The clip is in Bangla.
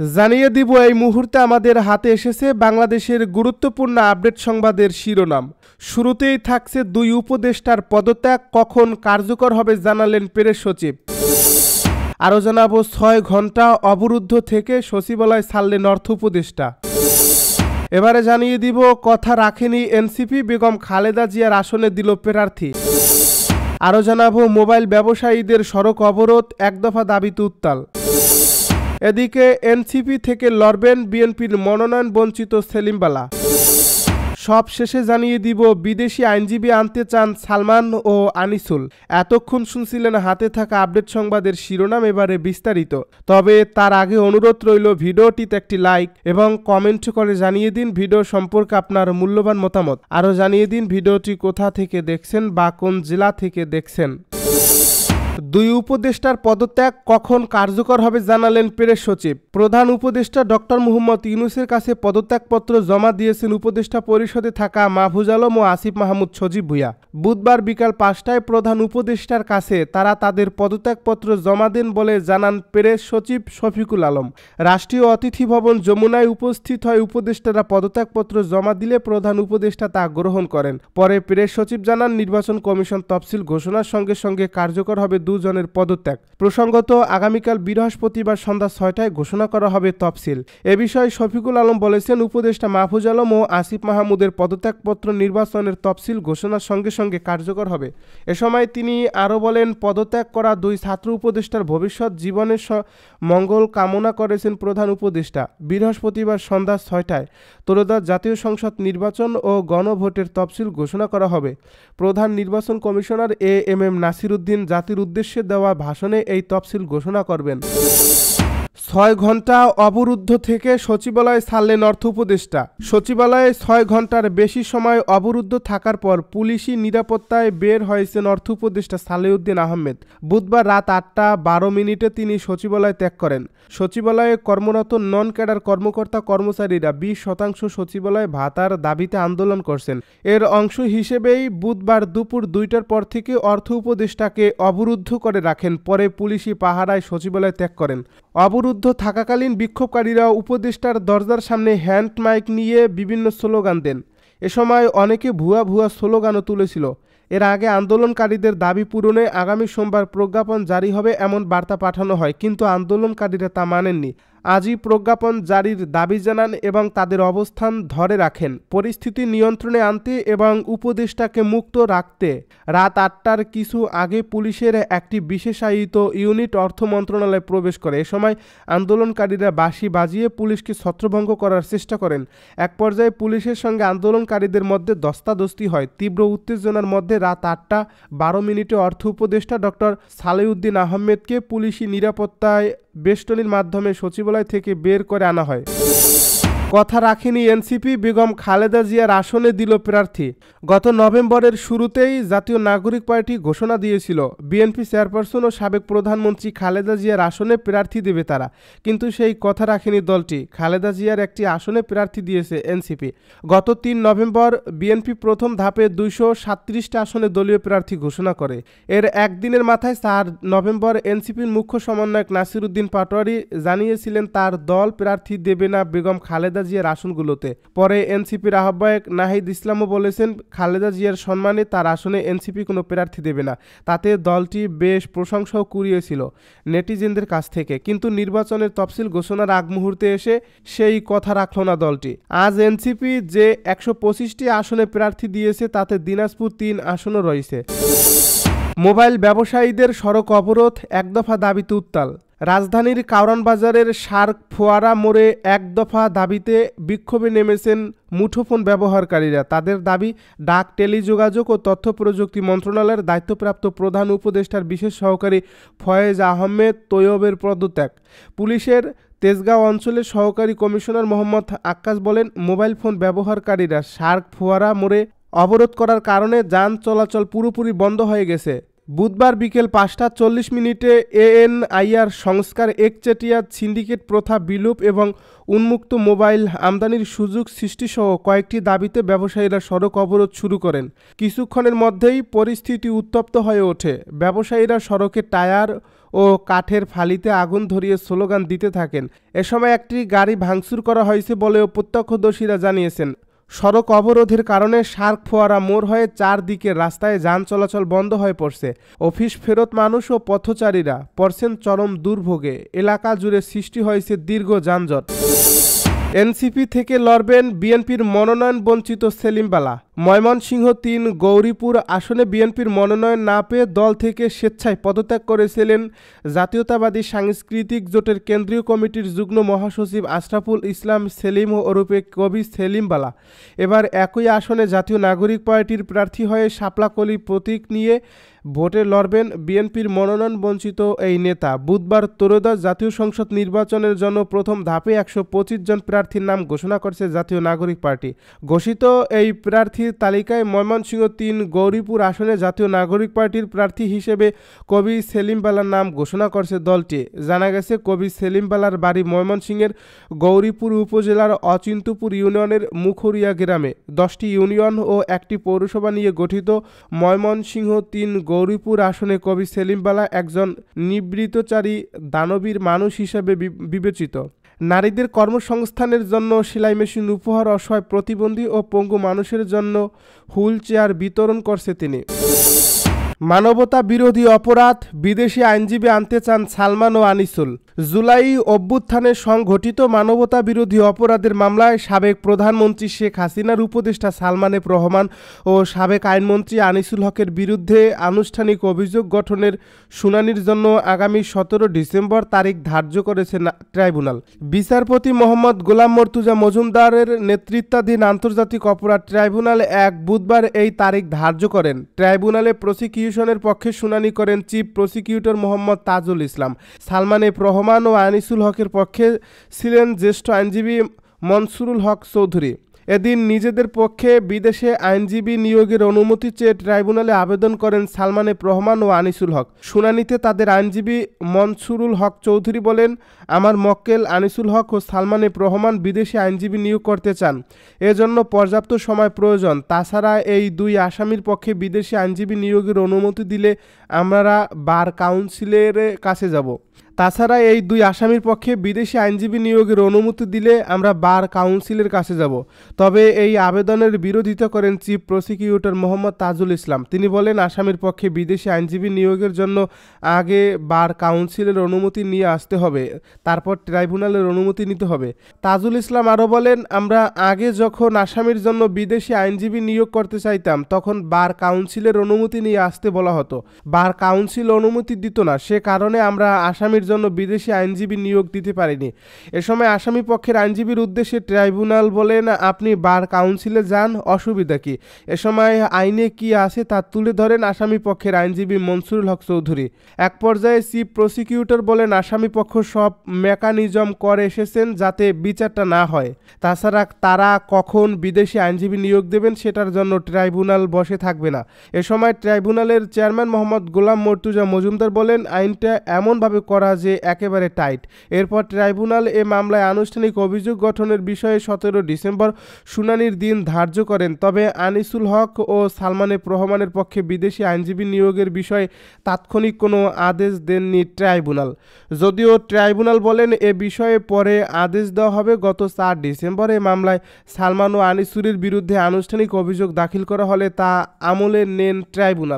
জানিয়ে দিব এই মুহূর্তে আমাদের হাতে এসেছে বাংলাদেশের গুরুত্বপূর্ণ আপডেট সংবাদের শিরোনাম। শুরুতেই থাকছে দুই উপদেষ্টার পদত্যাগ কখন কার্যকর হবে জানালেন প্রেস সচিব। আরও জানাবো ৬ ঘন্টা অবরুদ্ধ থেকে সচিবালয় ছাড়লেন অর্থ উপদেষ্টা। এবারে জানিয়ে দিব কথা রাখেনি এনসিপি, বেগম খালেদা জিয়ার আসনে দিল প্রার্থী। আরও জানাবো মোবাইল ব্যবসায়ীদের সড়ক অবরোধ, এক দফা দাবিতে উত্তাল। এদিকে এনসিপি থেকে লড়বেন বিএনপির মনোনয়ন বঞ্চিত সেলিম বালা। সব শেষে জানিয়ে দিব বিদেশি আইনজীবী আনতে চান সালমান ও আনিসুল। এতক্ষণ শুনছিলেন হাতে থাকা আপডেট সংবাদের শিরোনাম, এবারে বিস্তারিত। তবে তার আগে অনুরোধ রইল ভিডিওটিতে একটি লাইক এবং কমেন্ট করে জানিয়ে দিন ভিডিও সম্পর্কে আপনার মূল্যবান মতামত। আরও জানিয়ে দিন ভিডিওটি কোথা থেকে দেখছেন বা কোন জেলা থেকে দেখছেন। দুই উপদেষ্টার পদত্যাগ কখন কার্যকর হবে জানালেন প্রেস সচিব। প্রধান উপদেষ্টা ডক্টর মোহাম্মদ ইউনূসের কাছে পদত্যাগপত্র জমা দিয়েছেন উপদেষ্টা পরিষদে থাকা মাহফুজ আলম ও আসিফ মাহমুদ সজীব ভূঁইয়া। বুধবার বিকাল ৫টায় প্রধান উপদেষ্টার কাছে তারা তাদের পদত্যাগপত্র জমা দেন বলে জানান প্রেস সচিব শফিকুল আলম। রাষ্ট্রীয় অতিথি ভবন যমুনায় উপস্থিত হয় উপদেষ্টারা পদত্যাগপত্র জমা দিলে প্রধান উপদেষ্টা তা গ্রহণ করেন। পরে প্রেস সচিব জানান নির্বাচন কমিশন তফসিল ঘোষণার সঙ্গে সঙ্গে কার্যকর হবে দুজনের পদত্যাগ। প্রসঙ্গত আগামীকাল বৃহস্পতিবার সন্ধ্যা ৬টায় ঘোষণা করা হবে তফসিল। এ বিষয়ে শফিকুল আলম বলেছেন, উপদেষ্টা মাহফুজ আলম ও আসিফ মাহমুদের পদত্যাগপত্র নির্বাচনের তফসিল ঘোষণার সঙ্গে সঙ্গে কার্যকর হবে। এ সময় তিনি আরও বলেন, পদত্যাগ করা দুই ছাত্র উপদেষ্টার ভবিষ্যৎ জীবনের মঙ্গল কামনা করেছেন প্রধান উপদেষ্টা। বৃহস্পতিবার সন্ধ্যা ৬টায় ত্রয়োদশ জাতীয় সংসদ নির্বাচন ও গণভোটের তফসিল ঘোষণা করা হবে। প্রধান নির্বাচন কমিশনার এএমএম নাসির উদ্দিন জাতির উদ্দেশ্যে দেওয়া ভাষণে এই তফসিল ঘোষণা করবেন। ৬ ঘন্টা অবরুদ্ধ থেকে সচিবালয়ে ছাড়লেন অর্থ উপদেষ্টা। সচিবালয়ে ৬ ঘন্টার বেশি সময় অবরুদ্ধ থাকার পর পুলিশি নিরাপত্তায় বের হয়েছেন অর্থ উপদেষ্টা সালেউদ্দিন আহমেদ। বুধবার রাত ৮টা ১২ তিনি সচিবালয় ত্যাগ করেন। সচিবালয়ে কর্মরত নন ক্যাডার কর্মকর্তা কর্মচারীরা ২০% সচিবালয় ভাতার দাবিতে আন্দোলন করছেন। এর অংশ হিসেবেই বুধবার দুপুর ২টার পর থেকে অর্থ উপদেষ্টাকে অবরুদ্ধ করে রাখেন। পরে পুলিশি পাহারায় সচিবালয় ত্যাগ করেন। অবরুদ্ধ থাকাকালীন বিক্ষোভকারীরা উপদেষ্টার দরজার সামনে হ্যান্ড মাইক নিয়ে বিভিন্ন স্লোগান দেন। এ সময় অনেকে ভুয়া ভুয়া স্লোগানও তুলেছিল। এর আগে আন্দোলনকারীদের দাবি পূরণে আগামী সোমবার প্রজ্ঞাপন জারি হবে এমন বার্তা পাঠানো হয়, কিন্তু আন্দোলনকারীরা তা মানেননি। আজই প্রজ্ঞাপন জারির দাবি জানান এবং তাদের অবস্থান ধরে রাখেন। পরিস্থিতি নিয়ন্ত্রণে আনতে এবং উপদেষ্টাকে মুক্ত রাখতে রাত ৮টার কিছু আগে পুলিশের একটি বিশেষায়িত ইউনিট অর্থ মন্ত্রণালয়ে প্রবেশ করে। এ সময় আন্দোলনকারীরা বাঁশি বাজিয়ে পুলিশকে ছত্রভঙ্গ করার চেষ্টা করেন। এক পর্যায়ে পুলিশের সঙ্গে আন্দোলনকারীদের মধ্যে ধস্তাধস্তি হয়। তীব্র উত্তেজনার মধ্যে রাত ৮টা ১২ অর্থ উপদেষ্টা ডক্টর সালেউদ্দিন আহমেদকে পুলিশি নিরাপত্তায় বেষ্টনীর মাধ্যমে সচিবালয় থেকে বের করে আনা হয়। কথা রাখেনি এনসিপি, বেগম খালেদা জিয়ার আসনে দিল প্রার্থী। গত নভেম্বরের শুরুতেই জাতীয় নাগরিক পার্টি ঘোষণা দিয়েছিল বিএনপি চেয়ারপারসন ও সাবেক প্রধানমন্ত্রী খালেদা জিয়ার আসনে প্রার্থী দেবে তারা, কিন্তু সেই কথা রাখেনি দলটি। খালেদা জিয়ার একটি আসনে প্রার্থী দিয়েছে এনসিপি। গত ৩ নভেম্বর বিএনপি প্রথম ধাপে ২৩৭টা আসনে দলীয় প্রার্থী ঘোষণা করে। এর একদিনের মাথায় ৪ নভেম্বর এনসিপির মুখ্য সমন্বয়ক নাসির উদ্দিন পাটোয়ারি জানিয়েছিলেন তার দল প্রার্থী দেবে না বেগম খালেদা জিয়ার আসনগুলোতে। পরে এনসিপির আহ্বায়ক নাহিদ ইসলামও বলেছেন খালেদা জিয়ার সম্মানে তার আসনে এনসিপি কোনো প্রার্থী দেবে না। তাতে দলটি বেশ প্রশংসাও কুড়িয়েছিল নেটিজেনদের কাছ থেকে, কিন্তু নির্বাচনের তফসিল ঘোষণার আগ মুহূর্তে এসে সেই কথা রাখল না দলটি। আজ এনসিপি যে ১২৫টি আসনে প্রার্থী দিয়েছে তাতে দিনাজপুর ৩ আসনও রয়েছে। মোবাইল ব্যবসায়ীদের সড়ক অবরোধ, এক দফা দাবিতে উত্তাল। রাজধানীর কারওয়ান বাজারের শার্ক ফোয়ারা মোড়ে এক দফা দাবিতে বিক্ষোভে নেমেছেন মুঠোফোন ব্যবহারকারীরা। তাদের দাবি, ডাক, টেলিযোগাযোগ ও তথ্য প্রযুক্তি মন্ত্রণালয়ের দায়িত্বপ্রাপ্ত প্রধান উপদেষ্টার বিশেষ সহকারী ফয়েজ আহমেদ তৈয়বের পদত্যাগ। পুলিশের তেজগাঁও অঞ্চলের সহকারী কমিশনার মোহাম্মদ আক্কাস বলেন, মোবাইল ফোন ব্যবহারকারীরা শার্ক ফোয়ারা মোড়ে অবরোধ করার কারণে যান চলাচল পুরোপুরি বন্ধ হয়ে গেছে। বুধবার বিকেল ৫টা ৪০ এএনআইআর সংস্কার, একচেটিয়া সিন্ডিকেট প্রথা বিলোপ এবং উন্মুক্ত মোবাইল আমদানির সুযোগ সৃষ্টিসহ কয়েকটি দাবিতে ব্যবসায়ীরা সড়ক অবরোধ শুরু করেন। কিছুক্ষণের মধ্যেই পরিস্থিতি উত্তপ্ত হয়ে ওঠে। ব্যবসায়ীরা সড়কে টায়ার ও কাঠের ফালিতে আগুন ধরিয়ে স্লোগান দিতে থাকেন। এ সময় একটি গাড়ি ভাঙচুর করা হয়েছে বলেও প্রত্যক্ষদর্শীরা জানিয়েছেন। সড়ক অবরোধের কারণে শার্ক ফোয়ারা মোড় হয়ে চারদিকের রাস্তায় যান চলাচল বন্ধ হয়ে পড়ছে। অফিস ফেরত মানুষ ও পথচারীরা পড়ছেন চরম দুর্ভোগে। এলাকা জুড়ে সৃষ্টি হয়েছে দীর্ঘ যানজট। এনসিপি থেকে লড়বেন বিএনপির মনোনয়ন বঞ্চিত সেলিম বালা। ময়মনসিংহ ৩ গৌরীপুর আসনে বিএনপির মনোনয়ন না পেয়ে দল থেকে স্বেচ্ছায় পদত্যাগ করেছিলেন জাতীয়তাবাদী সাংস্কৃতিক জোটের কেন্দ্রীয় কমিটির যুগ্ম মহাসচিব আশরাফুল ইসলাম সেলিম ওরফে কবি সেলিম বালা। এবার একই আসনে জাতীয় নাগরিক পার্টির প্রার্থী হয়ে শাপলাকলি প্রতীক নিয়ে ভোটে লড়বেন বিএনপির মনোনয়ন বঞ্চিত এই নেতা। বুধবার ত্রয়োদশ জাতীয় সংসদ নির্বাচনের জন্য প্রথম ধাপে ১২৫ জন প্রার্থীর নাম ঘোষণা করেছে জাতীয় নাগরিক পার্টি। ঘোষিত এই প্রার্থীর তালিকায় ময়মনসিংহ ৩ গৌরীপুর আসনে জাতীয় নাগরিক পার্টির প্রার্থী হিসেবে কবি সেলিম বালার নাম ঘোষণা করেছে দলটি। জানা গেছে, কবি সেলিম বালার বাড়ি ময়মনসিংহের গৌরীপুর উপজেলার অচিন্ত্যপুর ইউনিয়নের মুখরিয়া গ্রামে। 10টি ইউনিয়ন ও একটি পৌরসভা নিয়ে গঠিত ময়মনসিংহ ৩ গৌরীপুর আসনে কবি সেলিম বালা একজন নিবৃত্তচারী দানবীর মানুষ হিসেবে বিবেচিত। নারীদের কর্মসংস্থানের জন্য সেলাই মেশিন উপহার, অসহায় প্রতিবন্ধী ও পঙ্গু মানুষের জন্য হুইল চেয়ার বিতরণ করছে তিনি। মানবতা বিরোধী অপরাধ, বিদেশি আইনজীবী আনতে চান সালমান ও আনিসুল। জুলাই অভ্যুত্থানে সংঘটিত মানবতা বিরোধী অপরাধের মামলায় সাবেক প্রধানমন্ত্রী শেখ হাসিনার উপদেষ্টা সালমান এফ রহমান ও সাবেক আইনমন্ত্রী আনিসুল হকের বিরুদ্ধে আনুষ্ঠানিক অভিযোগ গঠনের শুনানির জন্য আগামী ১৭ ডিসেম্বর তারিখ ধার্য করেছে ট্রাইব্যুনাল। বিচারপতি মোহাম্মদ গোলাম মর্তুজা মজুমদারের নেতৃত্বাধীন আন্তর্জাতিক অপরাধ ট্রাইব্যুনাল বুধবার এই তারিখ ধার্য করেন। ট্রাইব্যুনালে প্রসিকিউশনের পক্ষে শুনানি করেন chief prosecutor Mohammad Tajul Islam. Salman F Rahman ও আনিসুল হকের পক্ষে ছিলেন জ্যেষ্ঠ আইনজীবী মনসুরুল হক চৌধুরী। এদিন নিজেদের পক্ষে বিদেশে আইনজীবী নিয়োগের অনুমতি চেয়ে ট্রাইব্যুনালে আবেদন করেন সালমান এফ রহমান ও আনিসুল হক। শুনানিতে তাদের আইনজীবী মনসুরুল হক চৌধুরী বলেন, আমার মক্কেল আনিসুল হক ও সালমান এফ রহমান বিদেশি আইনজীবী নিয়োগ করতে চান, এজন্য পর্যাপ্ত সময় প্রয়োজন। তাছাড়া এই দুই আসামির পক্ষে বিদেশি আইনজীবী নিয়োগের অনুমতি দিলে আমরা বার কাউন্সিলের কাছে যাব। তাছাড়া এই দুই আসামির পক্ষে বিদেশি আইনজীবী নিয়োগের অনুমতি দিলে আমরা বার কাউন্সিলের কাছে যাব। তবে এই আবেদনের বিরোধিতা করেন চিফ প্রসিকিউটর মোহাম্মদ তাজুল ইসলাম। তিনি বলেন, আসামির পক্ষে বিদেশি আইনজীবী নিয়োগের জন্য আগে বার কাউন্সিলের অনুমতি নিয়ে আসতে হবে, তারপর ট্রাইব্যুনালের অনুমতি নিতে হবে। তাজুল ইসলাম আরও বলেন, আমরা আগে যখন আসামির জন্য বিদেশি আইনজীবী নিয়োগ করতে চাইতাম তখন বার কাউন্সিলের অনুমতি নিয়ে আসতে বলা হতো। বার কাউন্সিল অনুমতি দিত না, সে কারণে আমরা আসামির জন্য বিদেশি আইনজীবী নিয়োগ দিতে পারিনি। এ সময় আসামি পক্ষের আইনজীবীর উদ্দেশ্যে ট্রাইব্যুনাল বলেন, আপনি বার কাউন্সিলে যান, অসুবিধা কি? এ সময় আইনে কি আছে তা তুলে ধরেন আসামি পক্ষের আইনজীবী মনসুরুল হক চৌধুরী। এক পর্যায়ে চিফ প্রসিকিউটর বলেন, আসামি পক্ষ সব মেকানিজম করে এসেছেন যাতে বিচারটা না হয়। তাছাড়া তারা কখন বিদেশি আইনজীবী নিয়োগ দেবেন সেটার জন্য ট্রাইব্যুনাল বসে থাকবে না। এ সময় ট্রাইব্যুনালের চেয়ারম্যান মোহাম্মদ গোলাম মর্তুজা মজুমদার বলেন, আইনটা এমনভাবে করা যে একেবারে টাইট। এরপর ট্রাইব্যুনাল এ মামলায় আনুষ্ঠানিক অভিযোগ গঠনের বিষয়ে ১৭ ডিসেম্বর শুনানির দিন ধার্য করেন। তবে আনিসুল হক ও সালমান এফ রহমানের পক্ষে বিদেশি আইনজীবী নিয়োগের বিষয়ে তাৎক্ষণিক কোনো আদেশ দেননি ট্রাইব্যুনাল। যদিও ট্রাইব্যুনাল বলেন, এ বিষয়ে পরে আদেশ দেওয়া হবে। গত ৪ ডিসেম্বর এ মামলায় সালমান ও আনিসুরের বিরুদ্ধে আনুষ্ঠানিক অভিযোগ দাখিল করা হলে তা আমলে নেন ট্রাইব্যুনাল।